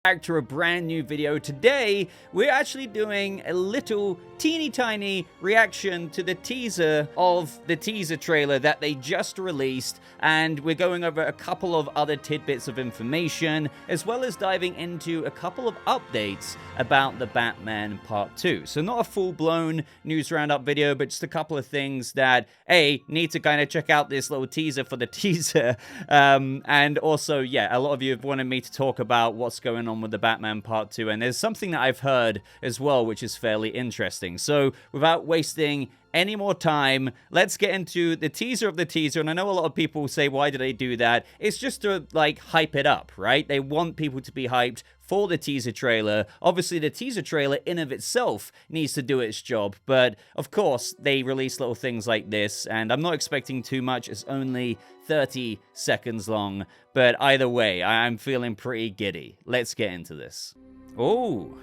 Back to a brand new video. Today we're actually doing a little teeny tiny reaction to the teaser of the teaser trailer that they just released, and we're going over a couple of other tidbits of information as well as diving into a couple of updates about the Batman Part 2. So not a full-blown news roundup video, but just a couple of things that need to kind of check out this little teaser for the teaser, and also a lot of you have wanted me to talk about what's going on with the Batman Part 2, and there's something that I've heard as well which is fairly interesting. So without wasting any more time, let's get into the teaser of the teaser. And I know a lot of people say, why do they do that? It's just to like hype it up, right? They want people to be hyped for the teaser trailer. Obviously the teaser trailer in of itself needs to do its job, but of course they release little things like this, and I'm not expecting too much. It's only 30 seconds long, but either way I'm feeling pretty giddy. Let's get into this. Oh,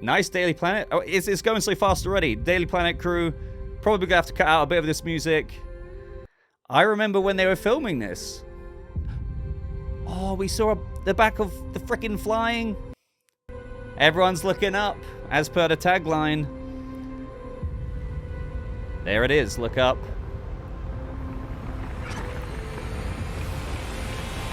nice Daily Planet. Oh, it's going so fast already. Daily Planet crew probably gonna have to cut out a bit of this music. I remember when they were filming this. Oh, we saw the back of the frickin' flying. Everyone's looking up, as per the tagline. There it is, look up.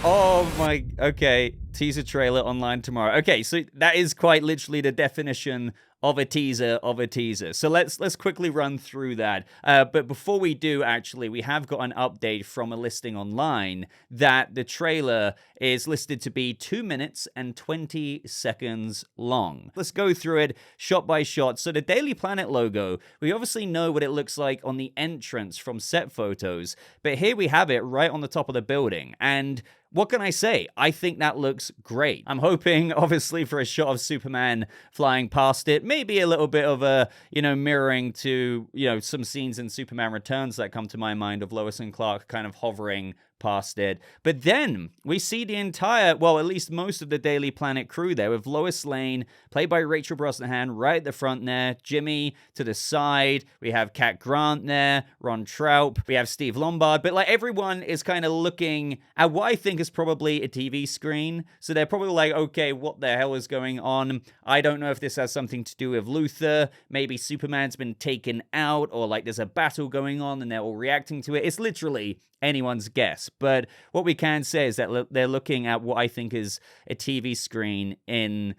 Oh my, okay, teaser trailer online tomorrow. Okay, so that is quite literally the definition of a teaser of a teaser. So let's quickly run through that. But before we do, actually, we have got an update from a listing online that the trailer is listed to be 2 minutes and 20 seconds long. Let's go through it shot by shot. So the Daily Planet logo, we obviously know what it looks like on the entrance from set photos, but here we have it right on the top of the building. And what can I say? I think that looks great. I'm hoping, obviously, for a shot of Superman flying past it. Maybe a little bit of a, mirroring to, some scenes in Superman Returns that come to my mind of Lois and Clark kind of hovering past it. But then we see the entire, well, at least most of the Daily Planet crew there, with Lois Lane, played by Rachel Brosnahan, right at the front there, Jimmy to the side, we have Cat Grant there, Ron Trout, we have Steve Lombard, but like everyone is kind of looking at what I think is probably a TV screen. So they're probably like, okay, what the hell is going on? I don't know if this has something to do with Luthor, maybe Superman's been taken out, or like there's a battle going on and they're all reacting to it. It's literally anyone's guess. But what we can say is that they're looking at what I think is a TV screen in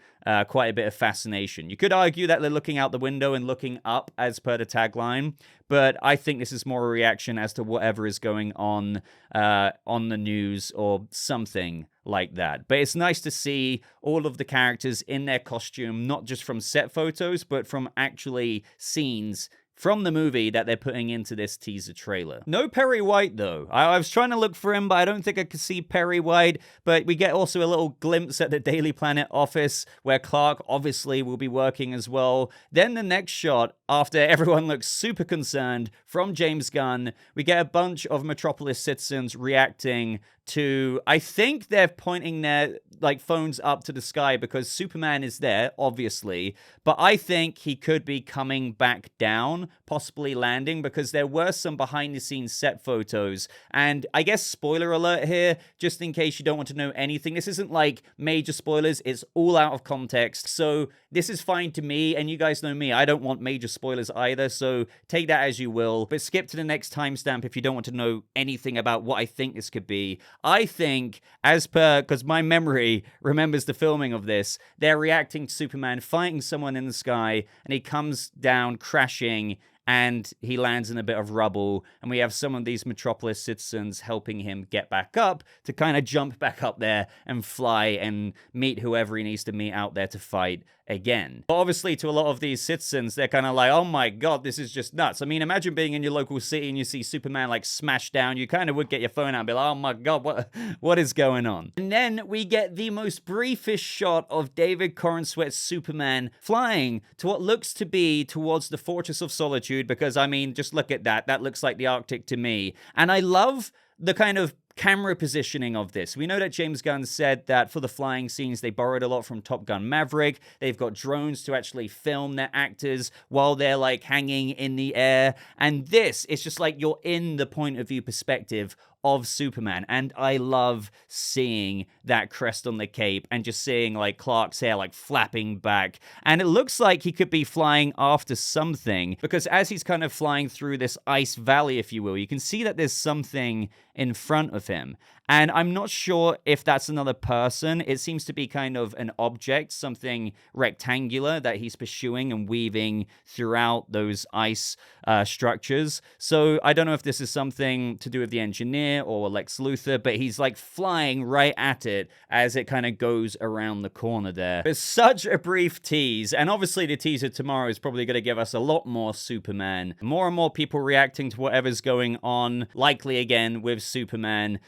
quite a bit of fascination. You could argue that they're looking out the window and looking up as per the tagline, but I think this is more a reaction as to whatever is going on the news or something like that. But it's nice to see all of the characters in their costume, not just from set photos, but from actually scenes from the movie that they're putting into this teaser trailer. No Perry White, though. I was trying to look for him, but I don't think I could see Perry White. But we get also a little glimpse at the Daily Planet office, where Clark obviously will be working as well. Then the next shot, after everyone looks super concerned, from James Gunn, we get a bunch of Metropolis citizens reacting to, I think they're pointing their phones up to the sky because Superman is there, obviously, but I think he could be coming back down, possibly landing, because there were some behind the scenes set photos. And I guess spoiler alert here, just in case you don't want to know anything, this isn't like major spoilers, it's all out of context, so this is fine to me, and you guys know me, I don't want major spoilers either, so take that as you will, but skip to the next timestamp if you don't want to know anything about what I think this could be. I think, as per, because my memory remembers the filming of this, they're reacting to Superman fighting someone in the sky, and he comes down crashing, and he lands in a bit of rubble, and we have some of these Metropolis citizens helping him get back up to kind of jump back up there and fly and meet whoever he needs to meet out there to fight again. But obviously, to a lot of these citizens, they're kind of like, oh my god, this is just nuts. I mean, imagine being in your local city and you see Superman like smashed down. You kind of would get your phone out and be like, oh my god, what is going on? And then we get the most briefest shot of David Corenswet's Superman flying to what looks to be towards the Fortress of Solitude, because I mean, just look at that. That looks like the Arctic to me. And I love the kind of camera positioning of this. We know that James Gunn said that for the flying scenes, they borrowed a lot from Top Gun Maverick. They've got drones to actually film their actors while they're like hanging in the air. And this, it's just like you're in the point of view perspective of Superman. And I love seeing that crest on the cape and just seeing like Clark's hair like flapping back. And it looks like he could be flying after something, because as he's kind of flying through this ice valley, if you will, you can see that there's something in front of him. And I'm not sure if that's another person. It seems to be kind of an object, something rectangular that he's pursuing and weaving throughout those ice structures. So I don't know if this is something to do with the engineer or Lex Luthor, but he's like flying right at it as it kind of goes around the corner there. It's such a brief tease, and obviously the teaser tomorrow is probably going to give us a lot more Superman. More and more people reacting to whatever's going on, likely again with Superman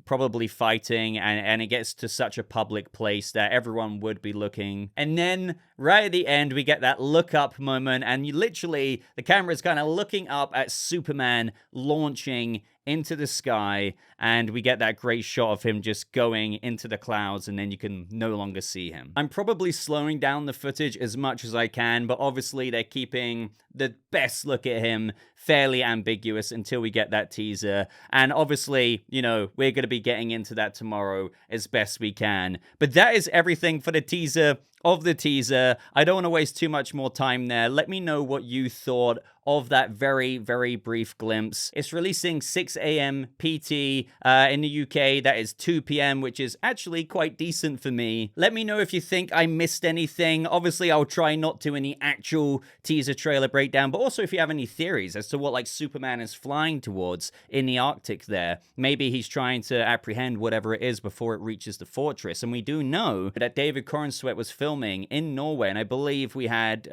probably fighting, and it gets to such a public place that everyone would be looking. And then right at the end, we get that look up moment, and literally the camera is kind of looking up at Superman launching into the sky, and we get that great shot of him just going into the clouds, and then you can no longer see him. I'm probably slowing down the footage as much as I can, but obviously they're keeping the best look at him fairly ambiguous until we get that teaser. And obviously, you know, we're going to be getting into that tomorrow as best we can. But that is everything for the teaser of the teaser. I don't want to waste too much more time there. Let me know what you thought of that very, very brief glimpse. It's releasing 6 a.m. PT in the UK. That is 2 p.m., which is actually quite decent for me. Let me know if you think I missed anything. Obviously, I'll try not to in the actual teaser trailer breakdown, but also if you have any theories as to what like Superman is flying towards in the Arctic there. Maybe he's trying to apprehend whatever it is before it reaches the fortress. And we do know that David Corenswet was filming in Norway, and I believe we had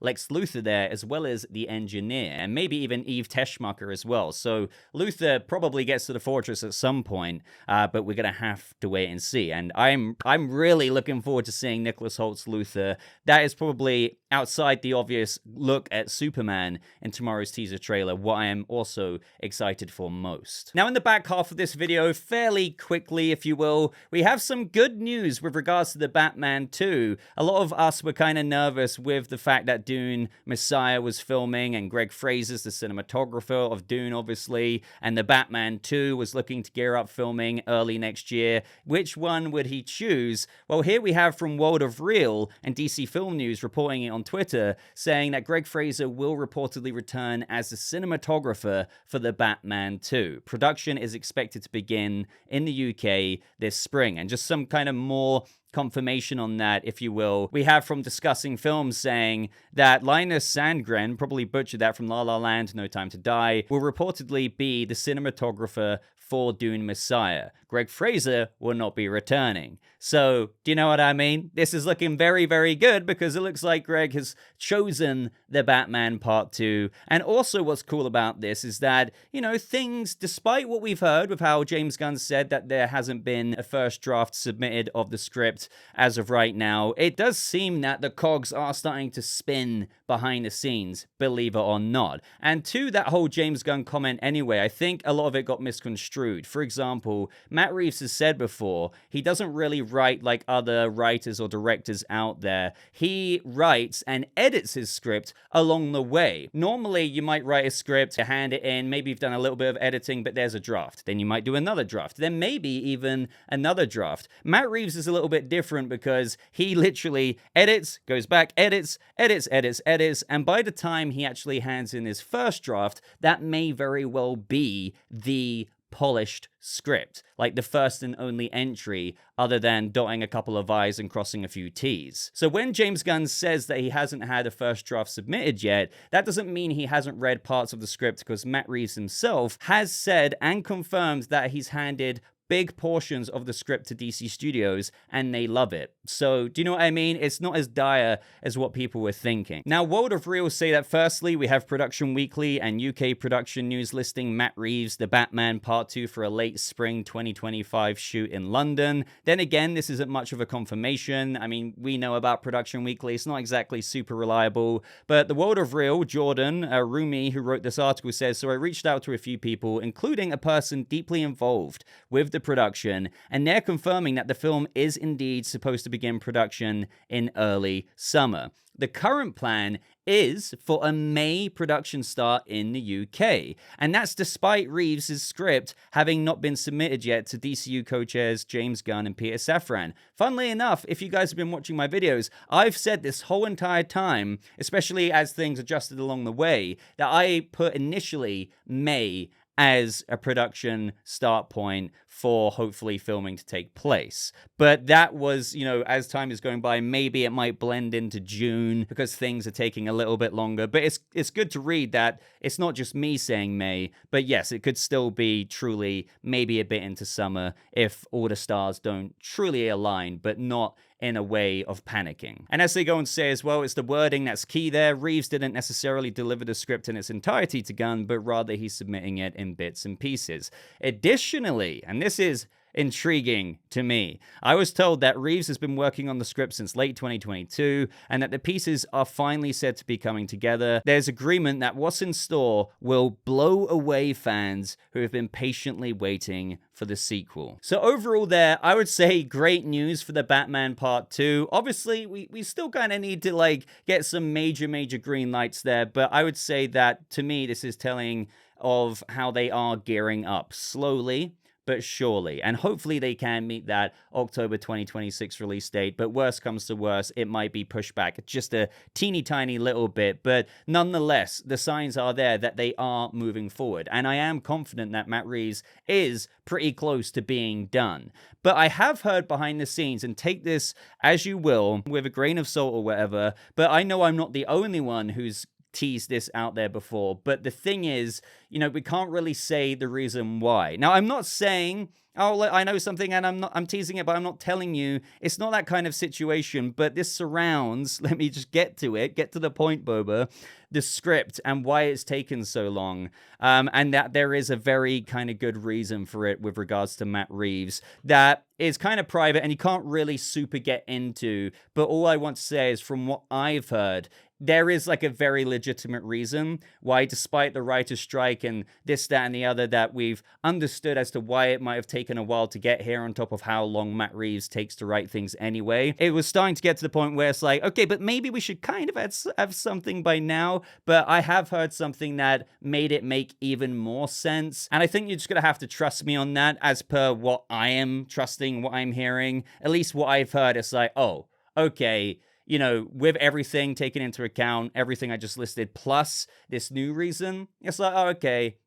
Lex Luthor there as well as the engineer, and maybe even Eve Teschmacher as well. So Luthor probably gets to the fortress at some point, but we're gonna have to wait and see. And I'm really looking forward to seeing Nicholas Holt's Luthor. That is probably, outside the obvious look at Superman in tomorrow's teaser trailer, what I am also excited for most. Now, in the back half of this video, fairly quickly, if you will, we have some good news with regards to the Batman 2. A lot of us were kind of nervous with the fact that Dune Messiah was filming, and Greg Fraser's the cinematographer of Dune, obviously, and the Batman 2 was looking to gear up filming early next year. Which one would he choose? Well, here we have from World of Real and DC Film News reporting it on Twitter, saying that Greg Fraser will reportedly return as the cinematographer for the Batman 2. Production is expected to begin in the UK this spring. And just some kind of more confirmation on that, if you will, we have from Discussing Films saying that Linus Sandgren, probably butchered that from La La Land, No Time to Die, will reportedly be the cinematographer for Dune Messiah. Greg Fraser will not be returning. So, do you know what I mean? This is looking very, very good, because it looks like Greg has chosen the Batman Part 2. And also what's cool about this is that, you know, things, despite what we've heard with how James Gunn said that there hasn't been a first draft submitted of the script as of right now, it does seem that the cogs are starting to spin behind the scenes, believe it or not. And to that whole James Gunn comment anyway, I think a lot of it got misconstrued. For example, Matt Reeves has said before, he doesn't really write like other writers or directors out there. He writes and edits his script along the way. Normally, you might write a script, hand it in, maybe you've done a little bit of editing, but there's a draft. Then you might do another draft. Then maybe even another draft. Matt Reeves is a little bit different, because he literally edits, goes back, edits, and by the time he actually hands in his first draft, that may very well be the polished script, like the first and only entry, other than dotting a couple of I's and crossing a few T's. So when James Gunn says that he hasn't had a first draft submitted yet, that doesn't mean he hasn't read parts of the script, because Matt Reeves himself has said and confirmed that he's handed big portions of the script to DC Studios, and they love it. So, do you know what I mean? It's not as dire as what people were thinking. Now, World of Real say that firstly, we have Production Weekly and UK Production News listing Matt Reeves, the Batman Part 2 for a late spring 2025 shoot in London. Then again, this isn't much of a confirmation. I mean, we know about Production Weekly. It's not exactly super reliable, but the World of Real, Jordan Rumi, who wrote this article, says, so I reached out to a few people, including a person deeply involved with the production, and they're confirming that the film is indeed supposed to begin production in early summer. The current plan is for a May production start in the UK, and that's despite Reeves' script having not been submitted yet to DCU co-chairs James Gunn and Peter Safran. Funnily enough, if you guys have been watching my videos, I've said this whole entire time, especially as things adjusted along the way, that I put initially May as a production start point for hopefully filming to take place. But that was, as time is going by, maybe it might blend into June because things are taking a little bit longer. But it's good to read that it's not just me saying May, but yes, it could still be truly maybe a bit into summer if all the stars don't truly align, but not in a way of panicking. And as they go and say as well, it's the wording that's key there. Reeves didn't necessarily deliver the script in its entirety to Gunn, but rather he's submitting it in bits and pieces. Additionally, and this is intriguing to me, I was told that Reeves has been working on the script since late 2022 and that the pieces are finally said to be coming together. There's agreement that what's in store will blow away fans who have been patiently waiting for the sequel. So overall there, I would say great news for the Batman Part 2. Obviously, we still kind of need to get some major green lights there, but I would say that to me, this is telling of how they are gearing up slowly but surely, and hopefully they can meet that October 2026 release date. But worst comes to worst, it might be pushed back just a teeny tiny little bit, but nonetheless the signs are there that they are moving forward, and I am confident that Matt Reeves is pretty close to being done. But I have heard behind the scenes, and take this as you will with a grain of salt or whatever, but I know I'm not the only one who's teased this out there before. But the thing is, we can't really say the reason why. Now, I'm not saying, oh, I know something and I'm teasing it, but I'm not telling you. It's not that kind of situation, but this surrounds, let me just get to the point, Boba, the script and why it's taken so long. And that there is a very kind of good reason for it with regards to Matt Reeves that is kind of private and you can't really super get into. But all I want to say is from what I've heard, there is a very legitimate reason why, despite the writer's strike and this, that, and the other that we've understood as to why it might have taken a while to get here, on top of how long Matt Reeves takes to write things anyway, it was starting to get to the point where it's okay, but maybe we should kind of have something by now. But I have heard something that made it make even more sense. And I think you're just going to have to trust me on that as per what I am trusting, what I'm hearing. At least what I've heard, it's oh, okay, with everything taken into account, everything I just listed, plus this new reason, it's oh, okay,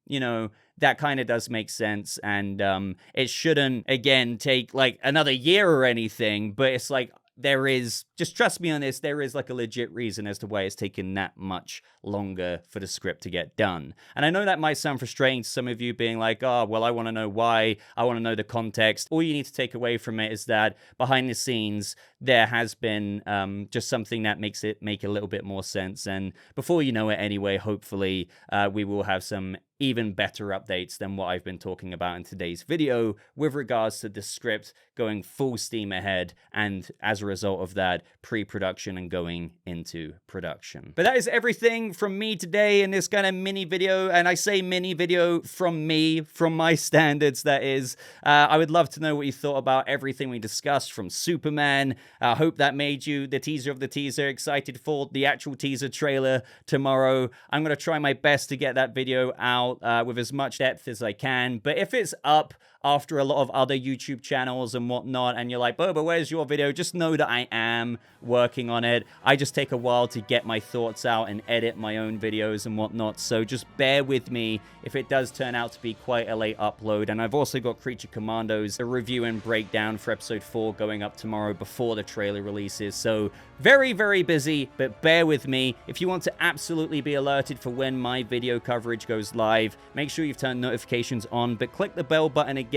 that kind of does make sense. And it shouldn't, again, take another year or anything, but it's there is, just trust me on this, there is a legit reason as to why it's taken that much longer for the script to get done. And I know that might sound frustrating to some of you, being oh, well, I want to know why, I want to know the context. All you need to take away from it is that behind the scenes, there has been just something that makes it make a little bit more sense. And before you know it anyway, hopefully we will have some even better updates than what I've been talking about in today's video with regards to the script going full steam ahead, and as a result of that, pre-production and going into production. But that is everything from me today in this kind of mini video, and I say mini video from me, from my standards, that is. I would love to know what you thought about everything we discussed from Superman. I hope that made you, the teaser of the teaser, excited for the actual teaser trailer tomorrow. I'm going to try my best to get that video out with as much depth as I can. But if it's up after a lot of other YouTube channels and whatnot, and you're Boba, where's your video? Just know that I am working on it. I just take a while to get my thoughts out and edit my own videos and whatnot. So just bear with me if it does turn out to be quite a late upload. And I've also got Creature Commandos, a review and breakdown for episode 4 going up tomorrow before the trailer releases. So very, very busy, but bear with me. If you want to absolutely be alerted for when my video coverage goes live, make sure you've turned notifications on, but click the bell button again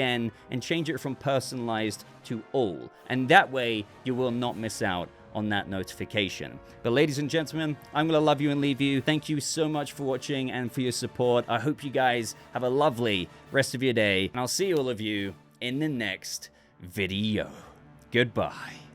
and change it from personalized to all. And that way you will not miss out on that notification. But ladies and gentlemen, I'm going to love you and leave you. Thank you so much for watching and for your support. I hope you guys have a lovely rest of your day, and I'll see all of you in the next video. Goodbye.